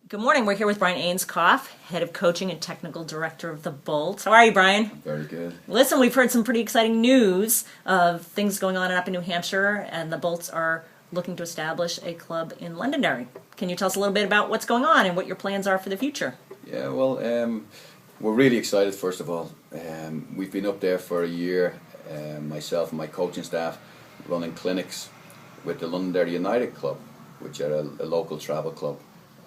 Good morning. We're here with Brian Ainscough, Head of Coaching and Technical Director of the Bolts. How are you, Brian? Very good. Listen, we've heard some pretty exciting news of things going on up in New Hampshire, and the Bolts are looking to establish a club in Londonderry. Can you tell us a little bit about what's going on and what your plans are for the future? Yeah, well, we're really excited, first of all. We've been up there for a year, myself and my coaching staff, running clinics with the Londonderry United Club, which are a local travel club.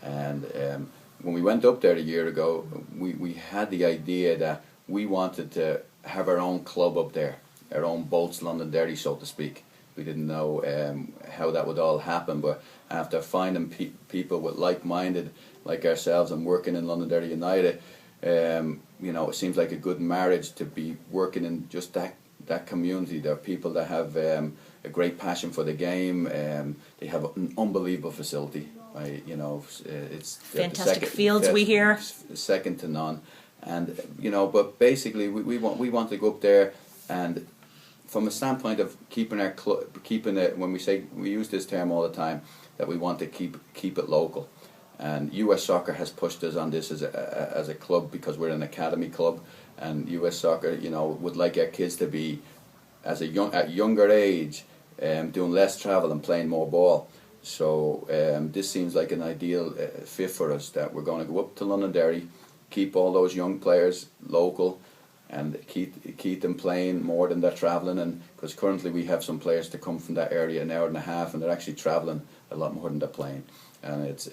And when we went up there a year ago, we had the idea that we wanted to have our own club up there, our own Bolts Londonderry, so to speak. We didn't know how that would all happen, but after finding people with like-minded like ourselves and working in Londonderry United, it seems like a good marriage to be working in just that community. There are people that have a great passion for the game. They have an unbelievable facility. It's fantastic fields, we hear. Second to none. And but basically we want to go up there, and from a standpoint of keeping it, when we use this term all the time, that we want to keep it local. And US Soccer has pushed us on this as a club, because we're an academy club, and US Soccer would like our kids to be at younger age, doing less travel and playing more ball. So this seems like an ideal fit for us, that we're going to go up to Londonderry, keep all those young players local, and keep them playing more than they're travelling. And because currently we have some players to come from that area an hour and a half, and they're actually travelling a lot more than they're playing. And it's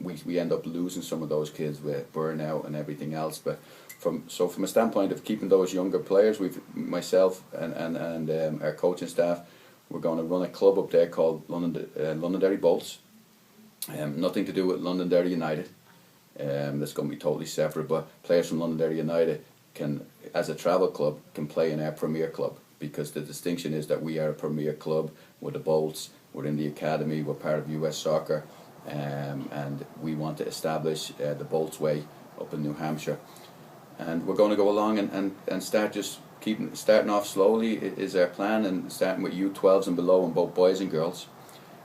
we end up losing some of those kids with burnout and everything else. But from a standpoint of keeping those younger players, myself and our coaching staff, we're going to run a club up there called Londonderry Bolts. Nothing to do with Londonderry United. That's going to be totally separate. But players from Londonderry United can, as a travel club, can play in our premier club, because the distinction is that we are a premier club. We're the Bolts. We're in the academy. We're part of US Soccer, and we want to establish the Bolts way up in New Hampshire. And we're going to go along and start starting off slowly is our plan, and starting with U12s and below, and both boys and girls.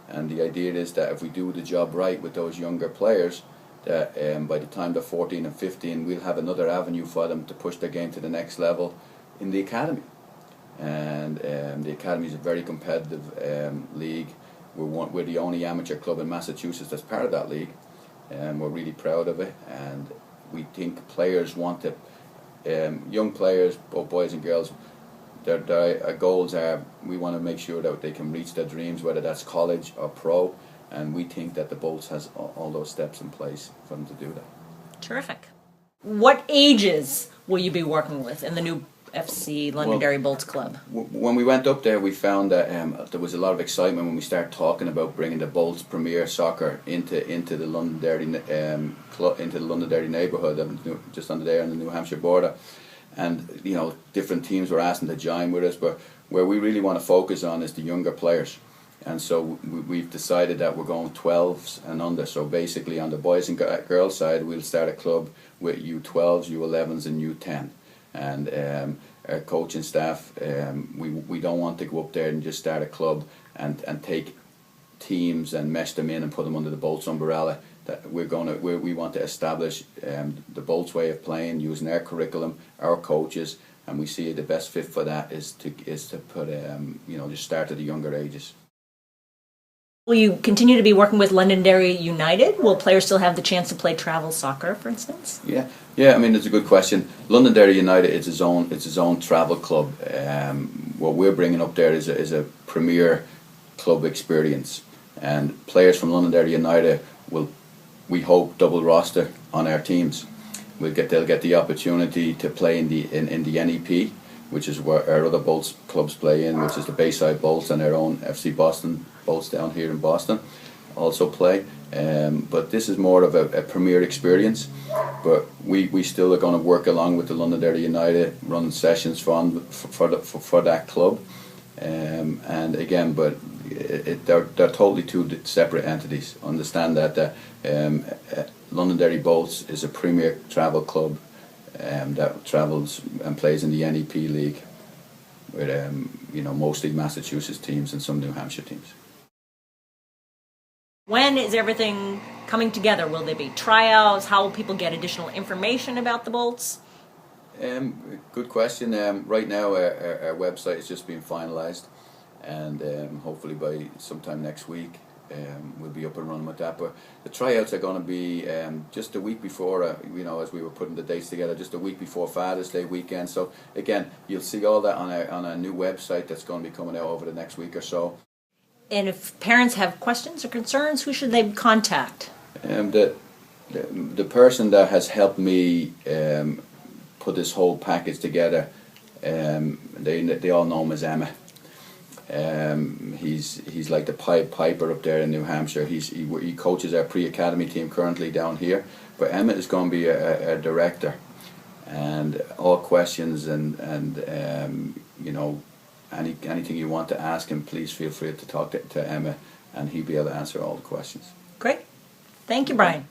And the idea is that if we do the job right with those younger players, that by the time they're 14 and 15, we'll have another avenue for them to push their game to the next level in the academy. And the academy is a very competitive league. We're the only amateur club in Massachusetts that's part of that league, and we're really proud of it. And we think players want to, young players, both boys and girls, their goals are, we want to make sure that they can reach their dreams, whether that's college or pro, and we think that the Bolts has all those steps in place for them to do that. Terrific. What ages will you be working with in the new FC Londonderry Bolts Club? When we went up there, we found that there was a lot of excitement when we started talking about bringing the Bolts Premier Soccer into the Londonderry into the Londonderry neighbourhood, just under there on the New Hampshire border. And different teams were asking to join with us, but where we really want to focus on is the younger players. And so we've decided that we're going 12s and under. So basically, on the boys and girls side, we'll start a club with U12s, U11s, and U10. And our coaching staff, we don't want to go up there and just start a club and take teams and mesh them in and put them under the Bolts umbrella. That we want to establish the Bolts way of playing, using our curriculum, our coaches, and we see the best fit for that is to put just start at the younger ages. Will you continue to be working with Londonderry United? Will players still have the chance to play travel soccer, for instance? Yeah. I mean, it's a good question. Londonderry United is its own travel club. What we're bringing up there is a premier club experience, and players from Londonderry United will, we hope, double roster on our teams. They'll get the opportunity to play in the NEP, which is where our other Bolts clubs play in, which is the Bayside Bolts, and our own FC Boston Bolts down here in Boston also play. But this is more of a premier experience. But we still are going to work along with the Londonderry United, running sessions for that club. And again, but they're totally two separate entities. Understand that Londonderry Bolts is a premier travel club that travels and plays in the NEP League with mostly Massachusetts teams and some New Hampshire teams. When is everything coming together? Will there be tryouts? How will people get additional information about the bolts? Good question. Right now, our website is just being finalised, and hopefully by sometime next week, we'll be up and running with that. But the tryouts are going to be just a week before, as we were putting the dates together, just a week before Father's Day weekend. So again, you'll see all that on a new website that's going to be coming out over the next week or so. And if parents have questions or concerns, who should they contact? The person that has helped me put this whole package together, they all know him as Emma. He's like the Pied Piper up there in New Hampshire. He coaches our pre-academy team currently down here, but Emma is going to be a director, and all questions and anything you want to ask him, please feel free to talk to Emma, and he'll be able to answer all the questions. Great. Thank you, Brian.